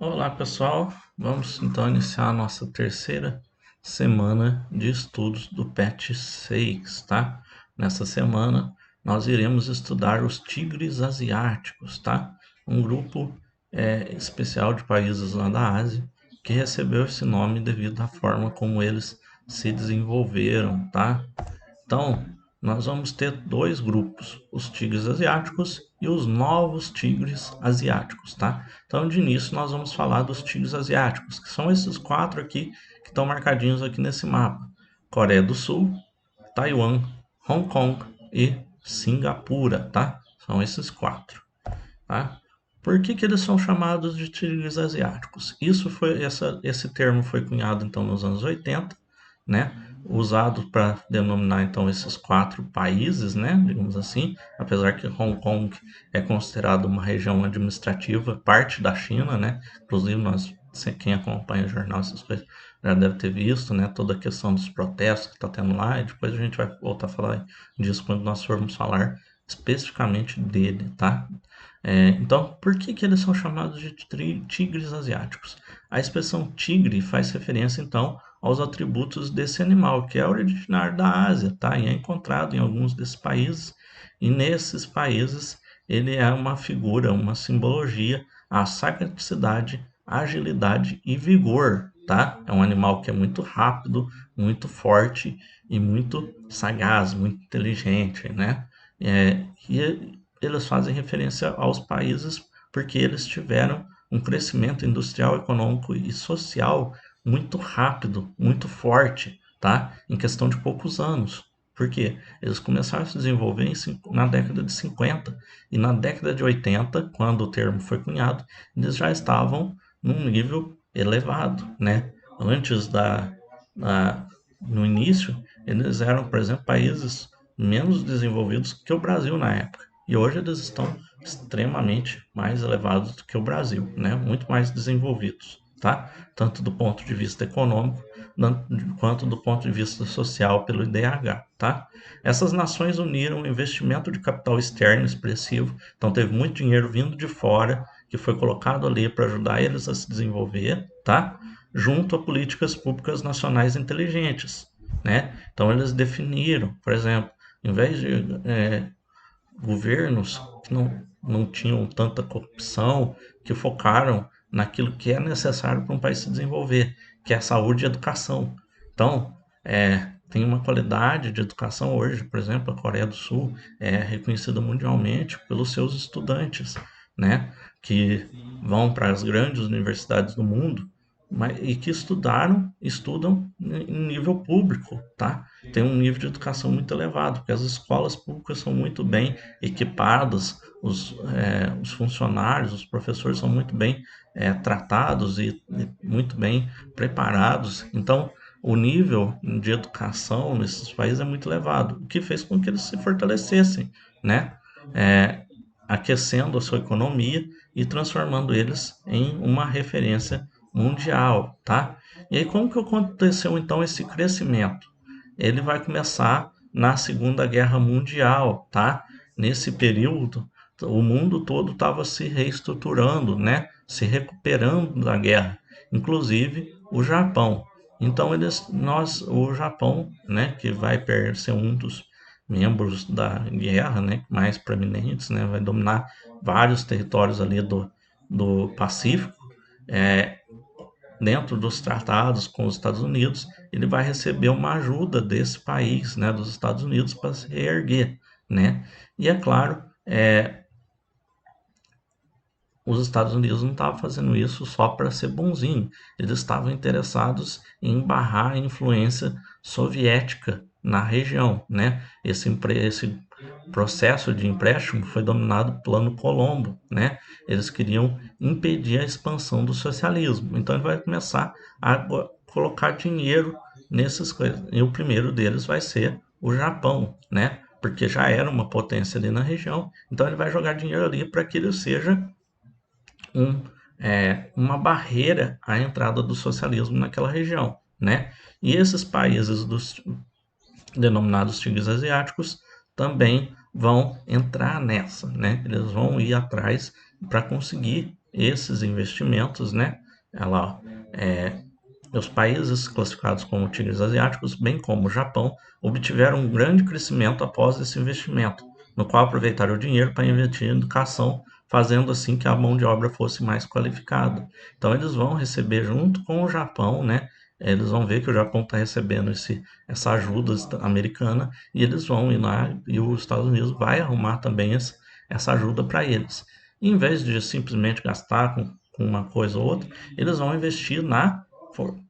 Olá pessoal, vamos então iniciar a nossa terceira semana de estudos do PET 6, tá? Nessa semana nós iremos estudar os tigres asiáticos, tá? Um grupo especial de países lá da Ásia que recebeu esse nome devido à forma como eles se desenvolveram, tá? Então, nós vamos ter dois grupos, os tigres asiáticos e os novos tigres asiáticos, tá? Então, de início, nós vamos falar dos tigres asiáticos, que são esses quatro aqui que estão marcadinhos aqui nesse mapa: Coreia do Sul, Taiwan, Hong Kong e Singapura, tá? São esses quatro, tá? Por que eles são chamados de tigres asiáticos? Esse termo foi cunhado então nos anos 80, né? Usado para denominar então esses quatro países, né? Digamos assim, apesar que Hong Kong é considerado uma região administrativa, parte da China, né? Inclusive quem acompanha o jornal, essas coisas, já deve ter visto, né? Toda a questão dos protestos que está tendo lá, e depois a gente vai voltar a falar disso quando nós formos falar especificamente dele, tá? Então, por que eles são chamados de tigres asiáticos? A expressão tigre faz referência, então, aos atributos desse animal, que é originário da Ásia, tá? E é encontrado em alguns desses países, e nesses países ele é uma figura, uma simbologia à sagacidade, agilidade e vigor, tá? É um animal que é muito rápido, muito forte e muito sagaz, muito inteligente, né? E eles fazem referência aos países porque eles tiveram um crescimento industrial, econômico e social muito rápido, muito forte, tá? Em questão de poucos anos. Por quê? Eles começaram a se desenvolver na década de 50 e na década de 80, quando o termo foi cunhado, eles já estavam num nível elevado, né? Antes da no início, eles eram, por exemplo, países menos desenvolvidos que o Brasil na época. E hoje eles estão extremamente mais elevados do que o Brasil, né? Muito mais desenvolvidos, tá? Tanto do ponto de vista econômico quanto do ponto de vista social pelo IDH, tá? Essas nações uniram um investimento de capital externo expressivo, então teve muito dinheiro vindo de fora que foi colocado ali para ajudar eles a se desenvolver, tá? Junto a políticas públicas nacionais inteligentes, né? Então eles definiram, por exemplo, em vez de governos que não tinham tanta corrupção, que focaram naquilo que é necessário para um país se desenvolver, que é a saúde e a educação. Então, tem uma qualidade de educação hoje, por exemplo, a Coreia do Sul é reconhecida mundialmente pelos seus estudantes, né, que vão para as grandes universidades do mundo e que estudam em nível público, tá? Tem um nível de educação muito elevado, porque as escolas públicas são muito bem equipadas, os funcionários, os professores são muito bem tratados e muito bem preparados. Então, o nível de educação nesses países é muito elevado, o que fez com que eles se fortalecessem, né? É, aquecendo a sua economia e transformando eles em uma referência mundial, tá? E aí como que aconteceu então esse crescimento? Ele vai começar na Segunda Guerra Mundial, tá? Nesse período, o mundo todo estava se reestruturando, né? Se recuperando da guerra, inclusive o Japão. Então o Japão, né, que vai ser um dos membros da guerra, né, mais proeminentes, né, vai dominar vários territórios ali do Pacífico, é, dentro dos tratados com os Estados Unidos, ele vai receber uma ajuda desse país, né, dos Estados Unidos, para se reerguer, né? E é claro, os Estados Unidos não estavam fazendo isso só para ser bonzinho, eles estavam interessados em barrar a influência soviética na região, né? Esse processo de empréstimo foi dominado pelo Plano Colombo, né? Eles queriam impedir a expansão do socialismo, então ele vai começar a colocar dinheiro nessas coisas, e o primeiro deles vai ser o Japão, né? Porque já era uma potência ali na região, então ele vai jogar dinheiro ali para que ele seja um, uma barreira à entrada do socialismo naquela região, né? E esses países denominados tigres asiáticos também vão entrar nessa, né? Eles vão ir atrás para conseguir esses investimentos, né? Ela, os países classificados como tigres asiáticos, bem como o Japão, obtiveram um grande crescimento após esse investimento, no qual aproveitaram o dinheiro para investir em educação, fazendo assim que a mão de obra fosse mais qualificada. Então eles vão receber junto com o Japão, né? Eles vão ver que o Japão está recebendo essa ajuda americana e eles vão ir lá e os Estados Unidos vai arrumar também essa ajuda para eles. E, em vez de simplesmente gastar com uma coisa ou outra, eles vão investir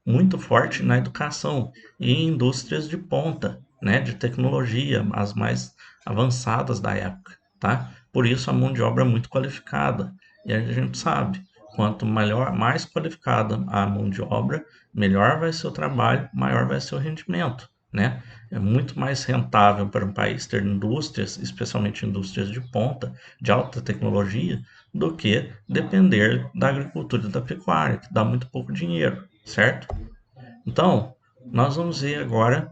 muito forte na educação e em indústrias de ponta, né, de tecnologia, as mais avançadas da época, tá? Por isso a mão de obra é muito qualificada. E a gente sabe, quanto mais qualificada a mão de obra, melhor vai ser o trabalho, maior vai ser o rendimento, né? É muito mais rentável para um país ter indústrias, especialmente indústrias de ponta, de alta tecnologia, do que depender da agricultura e da pecuária, que dá muito pouco dinheiro, certo? Então, nós vamos ver agora,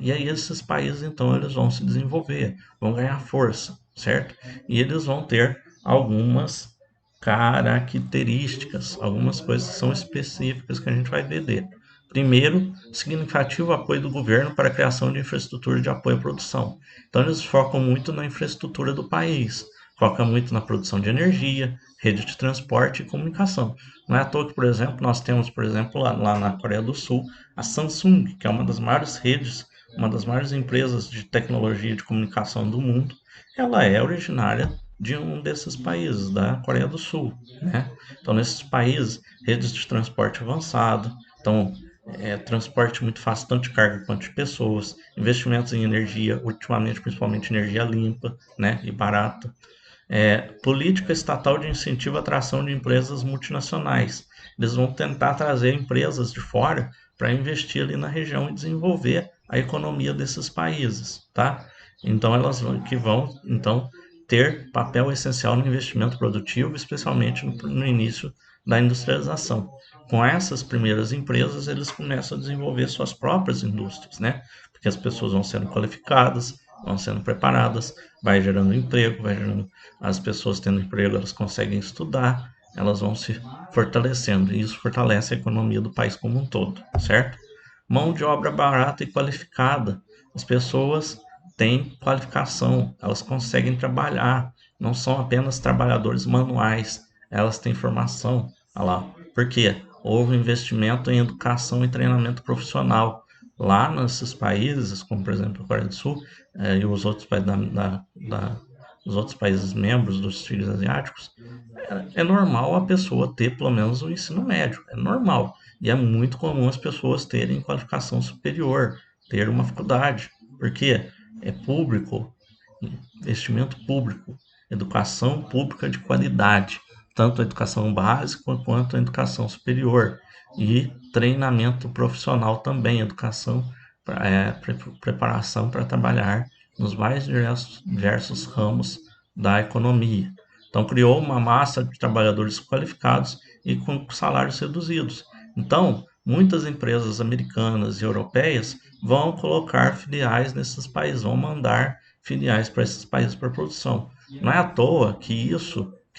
e aí esses países então eles vão se desenvolver, vão ganhar força, certo? E eles vão ter algumas características, algumas coisas que são específicas que a gente vai ver. Primeiro, significativo apoio do governo para a criação de infraestrutura de apoio à produção. Então, eles focam muito na infraestrutura do país, focam muito na produção de energia, rede de transporte e comunicação. Não é à toa que, por exemplo, nós temos, por exemplo, lá na Coreia do Sul, a Samsung, que é uma das maiores redes, uma das maiores empresas de tecnologia de comunicação do mundo. Ela é originária de um desses países, da Coreia do Sul, né? Então, nesses países, redes de transporte avançado, então, transporte muito fácil, tanto de carga quanto de pessoas, investimentos em energia, ultimamente principalmente energia limpa, né, e barata, política estatal de incentivo à atração de empresas multinacionais. Eles vão tentar trazer empresas de fora para investir ali na região e desenvolver a economia desses países, tá? Então elas vão então ter papel essencial no investimento produtivo, especialmente no início da industrialização. Com essas primeiras empresas, eles começam a desenvolver suas próprias indústrias, né? Porque as pessoas vão sendo qualificadas, vão sendo preparadas, vai gerando emprego, vai gerando as pessoas tendo emprego, elas conseguem estudar, elas vão se fortalecendo e isso fortalece a economia do país como um todo, certo? Mão de obra barata e qualificada. As pessoas têm qualificação, elas conseguem trabalhar, não são apenas trabalhadores manuais, elas têm formação. Olha lá. Por quê? Houve investimento em educação e treinamento profissional. Lá nesses países, como por exemplo a Coreia do Sul e os outros países os outros países membros dos tigres asiáticos, é normal a pessoa ter pelo menos o ensino médio, é normal. E é muito comum as pessoas terem qualificação superior, ter uma faculdade, porque é público, investimento público, educação pública de qualidade, tanto a educação básica quanto a educação superior, e treinamento profissional também, educação, preparação para trabalhar nos mais diversos ramos da economia. Então, criou uma massa de trabalhadores qualificados e com salários reduzidos. Então, muitas empresas americanas e europeias vão colocar filiais nesses países, vão mandar filiais para esses países para produção. Não é à toa que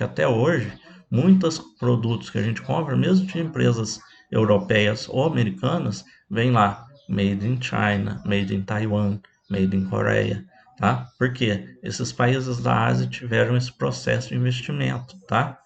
até hoje, muitos produtos que a gente compra, mesmo de empresas europeias ou americanas, vem lá, made in China, made in Taiwan, made in Coreia, tá? Porque esses países da Ásia tiveram esse processo de investimento, tá?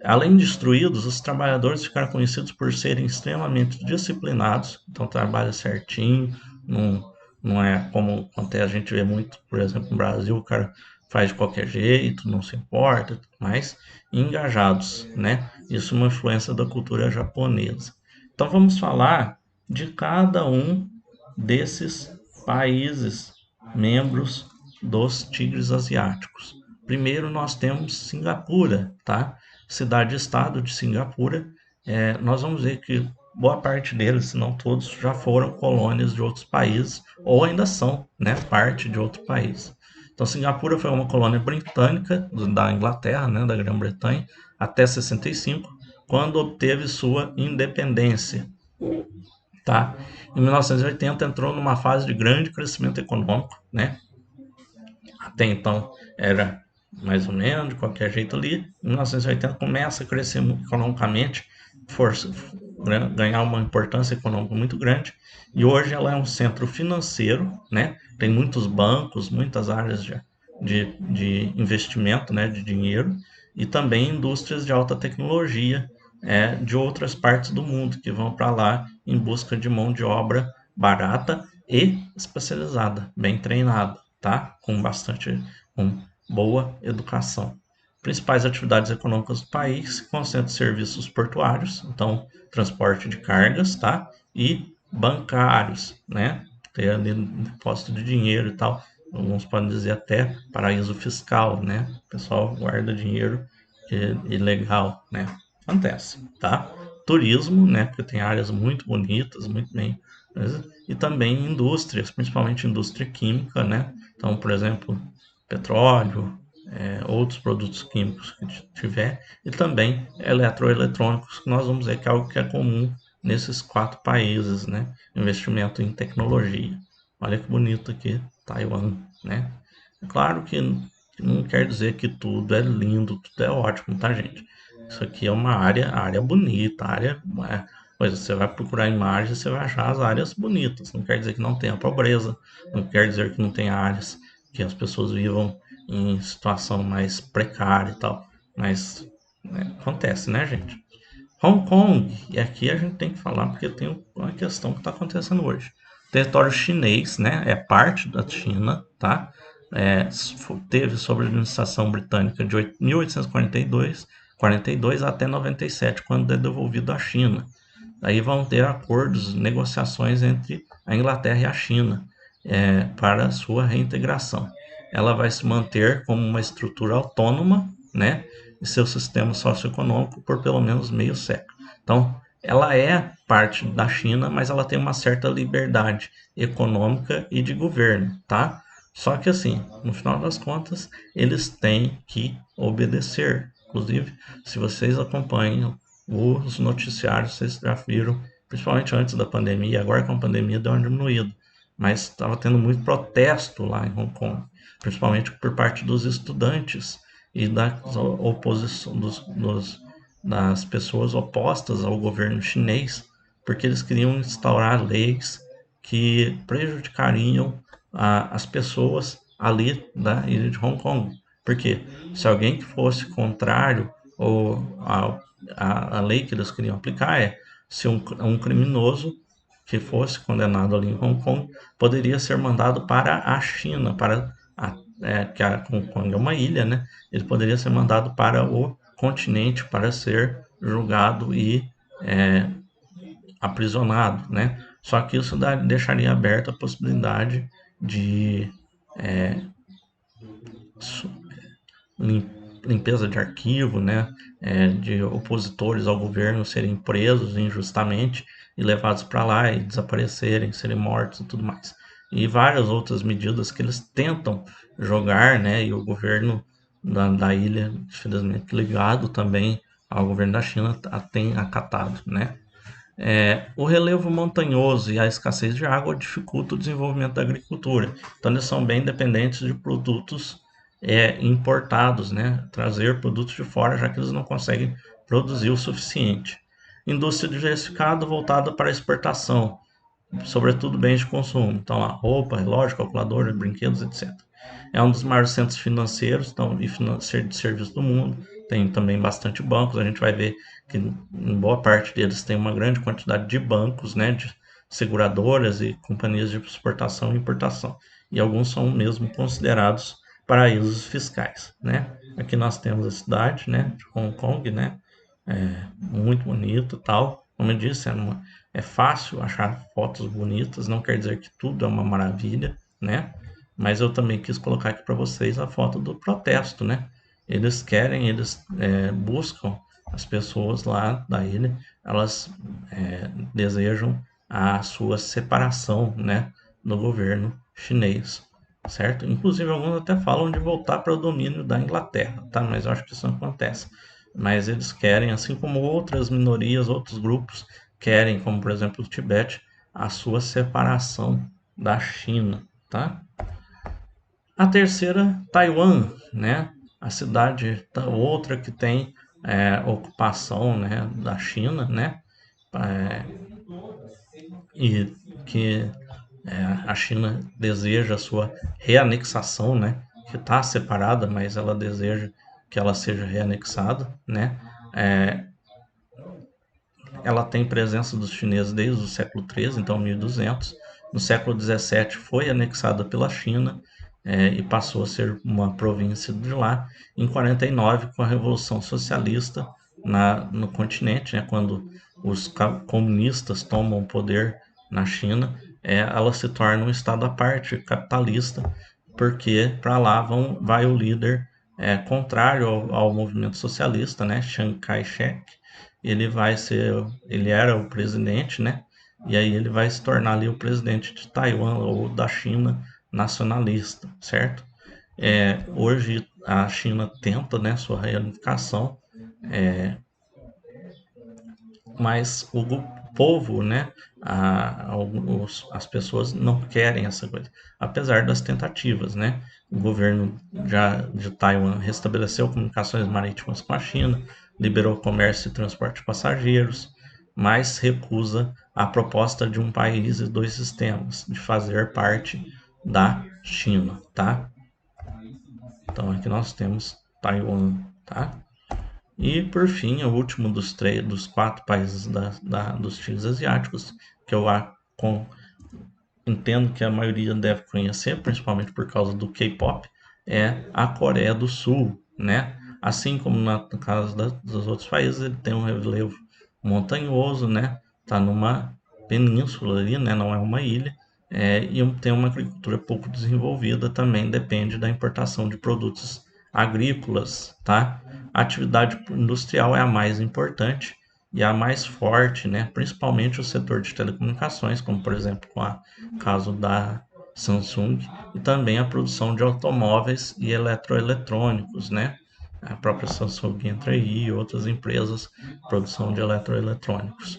Além de instruídos, os trabalhadores ficaram conhecidos por serem extremamente disciplinados, então trabalha certinho, não, não é como até a gente vê muito, por exemplo, no Brasil, o cara faz de qualquer jeito, não se importa, mas engajados, né? Isso é uma influência da cultura japonesa. Então vamos falar de cada um desses países membros dos tigres asiáticos. Primeiro nós temos Singapura, tá? Cidade-estado de Singapura. Nós vamos ver que boa parte deles, se não todos, já foram colônias de outros países ou ainda são, né, parte de outro país. Então, Singapura foi uma colônia britânica da Inglaterra, né, da Grã-Bretanha, até 65, quando obteve sua independência. Tá? Em 1980 entrou numa fase de grande crescimento econômico, né? Até então era mais ou menos, de qualquer jeito ali. Em 1980 começa a crescer economicamente, força, ganhar uma importância econômica muito grande. E hoje ela é um centro financeiro, né? Tem muitos bancos, muitas áreas de investimento, né? De dinheiro, e também indústrias de alta tecnologia de outras partes do mundo que vão para lá em busca de mão de obra barata e especializada, bem treinada, tá? Com boa educação. Principais atividades econômicas do país concentram serviços portuários, então transporte de cargas, tá? E bancários, né? Ter ali depósito de dinheiro e tal. Alguns podem dizer até paraíso fiscal, né? O pessoal guarda dinheiro ilegal, né? Acontece, tá? Turismo, né? Porque tem áreas muito bonitas, muito bem, e também indústrias, principalmente indústria química, né? Então, por exemplo, petróleo, outros produtos químicos que tiver, e também eletroeletrônicos, que nós vamos ver que é algo que é comum nesses 4 países, né? Investimento em tecnologia. Olha que bonito aqui, Taiwan, né? É claro que não quer dizer que tudo é lindo, tudo é ótimo, tá, gente? Isso aqui é uma área bonita, pois você vai procurar imagens, você vai achar as áreas bonitas. Não quer dizer que não tenha pobreza, não quer dizer que não tenha áreas que as pessoas vivam em situação mais precária e tal. Mas acontece, né, gente? Hong Kong, e aqui a gente tem que falar porque tem uma questão que está acontecendo hoje. O território chinês, né, é parte da China, tá? Teve sob a administração britânica de 1842 até 97, quando é devolvido à China. Aí vão ter acordos, negociações entre a Inglaterra e a China para sua reintegração. Ela vai se manter como uma estrutura autônoma, né, e seu sistema socioeconômico por pelo menos meio século. Então, ela é parte da China, mas ela tem uma certa liberdade econômica e de governo, tá? Só que assim, no final das contas, eles têm que obedecer. Inclusive, se vocês acompanham os noticiários, vocês já viram, principalmente antes da pandemia, agora com a pandemia deu uma diminuída, mas estava tendo muito protesto lá em Hong Kong, principalmente por parte dos estudantes e da oposição das pessoas opostas ao governo chinês, porque eles queriam instaurar leis que prejudicariam as pessoas ali da ilha de Hong Kong. Porque se alguém que fosse contrário ou a lei que eles queriam aplicar se um criminoso que fosse condenado ali em Hong Kong poderia ser mandado para a China, que a Hong Kong é uma ilha, né? Ele poderia ser mandado para o continente para ser julgado e é, aprisionado, né? Só que isso deixaria aberta a possibilidade de limpeza de arquivo, né, de opositores ao governo serem presos injustamente e levados para lá e desaparecerem, serem mortos e tudo mais. E várias outras medidas que eles tentam jogar, né, e o governo da ilha, infelizmente ligado também ao governo da China, tem acatado, né. O relevo montanhoso e a escassez de água dificultam o desenvolvimento da agricultura. Então, eles são bem dependentes de produtos importados, né? Trazer produtos de fora, já que eles não conseguem produzir o suficiente. Indústria diversificada voltada para a exportação, sobretudo bens de consumo. Então, a roupa, relógio, calculadora, brinquedos, etc. É um dos maiores centros financeiros e financeiro de serviço do mundo. Tem também bastante bancos. A gente vai ver que em boa parte deles tem uma grande quantidade de bancos, né, de seguradoras e companhias de exportação e importação. E alguns são mesmo considerados paraísos fiscais, né? Aqui nós temos a cidade, né, de Hong Kong, né, muito bonito, tal. Como eu disse, é fácil achar fotos bonitas, não quer dizer que tudo é uma maravilha, né? Mas eu também quis colocar aqui para vocês a foto do protesto, né? Eles buscam as pessoas lá da ilha, elas desejam a sua separação, né, do governo chinês, certo? Inclusive alguns até falam de voltar para o domínio da Inglaterra, tá? Mas eu acho que isso não acontece. Mas eles querem, assim como outras minorias, outros grupos querem, como por exemplo o Tibete, a sua separação da China, tá? A terceira, Taiwan, né? a cidade outra que tem ocupação, né, da China, né, é, e que a China deseja a sua reanexação, né, que está separada, mas ela deseja que ela seja reanexada, né, é, ela tem presença dos chineses desde o século XIII, então 1200. No século XVII foi anexada pela China e passou a ser uma província de lá. Em 49, com a Revolução Socialista no continente, né, quando os comunistas tomam o poder na China, ela se torna um estado à parte, capitalista, porque para lá vai o líder contrário ao movimento socialista, né, Chiang Kai-shek. Ele era o presidente, né? E aí ele vai se tornar ali o presidente de Taiwan ou da China nacionalista, certo? Hoje a China tenta, né, sua reunificação, mas o povo, né, as pessoas não querem essa coisa, apesar das tentativas, né? O governo de Taiwan restabeleceu comunicações marítimas com a China, liberou comércio e transporte de passageiros, mas recusa a proposta de um país e dois sistemas, de fazer parte da China, tá? Então aqui nós temos Taiwan, tá? E por fim, o último dos quatro países dos tigres asiáticos, que entendo que a maioria deve conhecer, principalmente por causa do K-pop, é a Coreia do Sul, né? Assim como no caso dos outros países, ele tem um relevo montanhoso, né? Tá numa península ali, né? Não é uma ilha. E tem uma agricultura pouco desenvolvida, também depende da importação de produtos agrícolas, tá? A atividade industrial é a mais importante e a mais forte, né? Principalmente o setor de telecomunicações, como por exemplo com o caso da Samsung, e também a produção de automóveis e eletroeletrônicos, né? A própria Samsung entra aí e outras empresas, produção de eletroeletrônicos.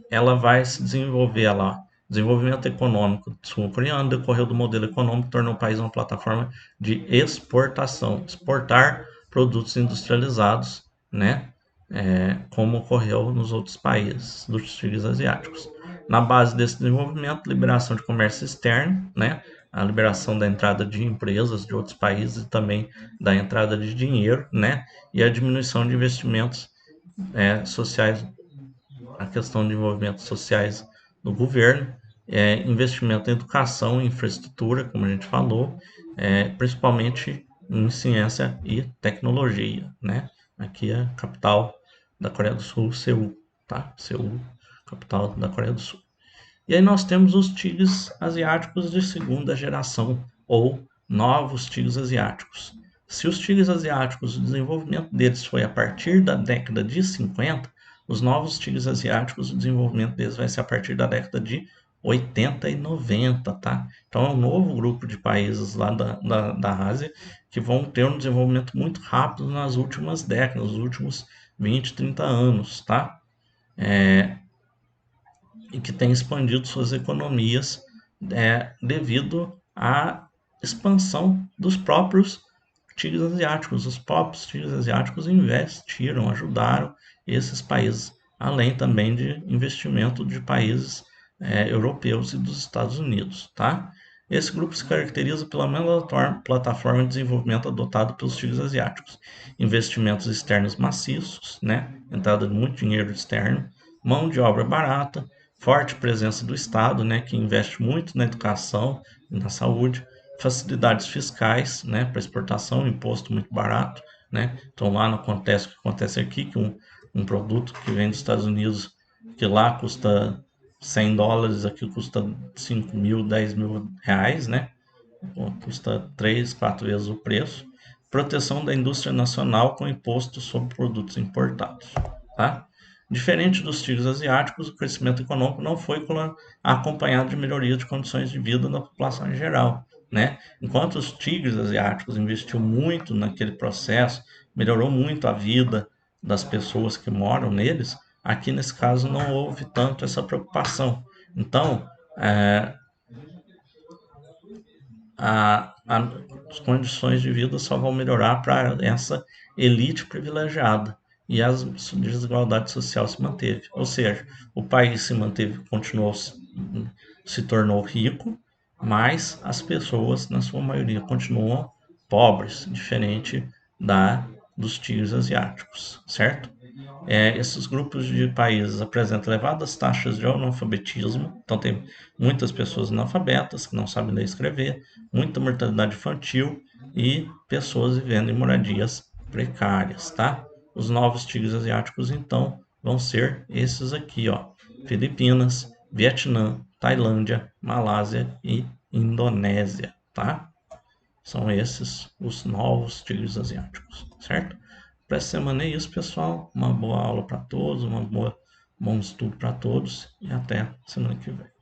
Ela vai se desenvolver lá. Desenvolvimento econômico sul-coreano decorreu do modelo econômico que tornou o país uma plataforma de exportação, exportar produtos industrializados, né? Como ocorreu nos outros países dos tigres asiáticos. Na base desse desenvolvimento, liberação de comércio externo, né? A liberação da entrada de empresas de outros países e também da entrada de dinheiro, né? E a diminuição de investimentos sociais, a questão de envolvimentos sociais do governo, investimento em educação e infraestrutura, como a gente falou, principalmente em ciência e tecnologia, né? Aqui é a capital da Coreia do Sul, Seul, tá? Seul, capital da Coreia do Sul. E aí nós temos os tigres asiáticos de segunda geração, ou novos tigres asiáticos. Se os tigres asiáticos, o desenvolvimento deles foi a partir da década de 50, os novos tigres asiáticos, o desenvolvimento deles vai ser a partir da década de 80 e 90, tá? Então é um novo grupo de países lá da Ásia que vão ter um desenvolvimento muito rápido nas últimas décadas, nos últimos 20, 30 anos, tá? E que tem expandido suas economias devido à expansão dos próprios tigres asiáticos. Os próprios tigres asiáticos investiram, ajudaram esses países, além também de investimento de países europeus e dos Estados Unidos, tá? Esse grupo se caracteriza pela mesma plataforma de desenvolvimento adotado pelos tigres asiáticos. Investimentos externos maciços, né? Entrada de muito dinheiro externo, mão de obra barata, forte presença do Estado, né, que investe muito na educação e na saúde, facilidades fiscais, né, para exportação, imposto muito barato, né? Então lá não acontece o que acontece aqui, que um produto que vem dos Estados Unidos, que lá custa $100, aqui custa 5 mil, 10 mil reais, né? Custa 3, 4 vezes o preço. Proteção da indústria nacional com imposto sobre produtos importados, tá? Diferente dos tigres asiáticos, o crescimento econômico não foi acompanhado de melhoria de condições de vida da população em geral, né? Enquanto os tigres asiáticos investiu muito naquele processo, melhorou muito a vida das pessoas que moram neles, aqui nesse caso não houve tanto essa preocupação. Então, as condições de vida só vão melhorar para essa elite privilegiada e a desigualdade social se manteve. Ou seja, o país se manteve, continuou, se tornou rico, mas as pessoas, na sua maioria, continuam pobres, diferente dos tigres asiáticos, certo? Esses grupos de países apresentam elevadas taxas de analfabetismo, então tem muitas pessoas analfabetas que não sabem ler e escrever, muita mortalidade infantil e pessoas vivendo em moradias precárias, tá? Os novos tigres asiáticos, então, vão ser esses aqui, ó: Filipinas, Vietnã, Tailândia, Malásia e Indonésia, tá? São esses os novos tigres asiáticos, certo? Para essa semana é isso, pessoal. Uma boa aula para todos, bom estudo para todos e até semana que vem.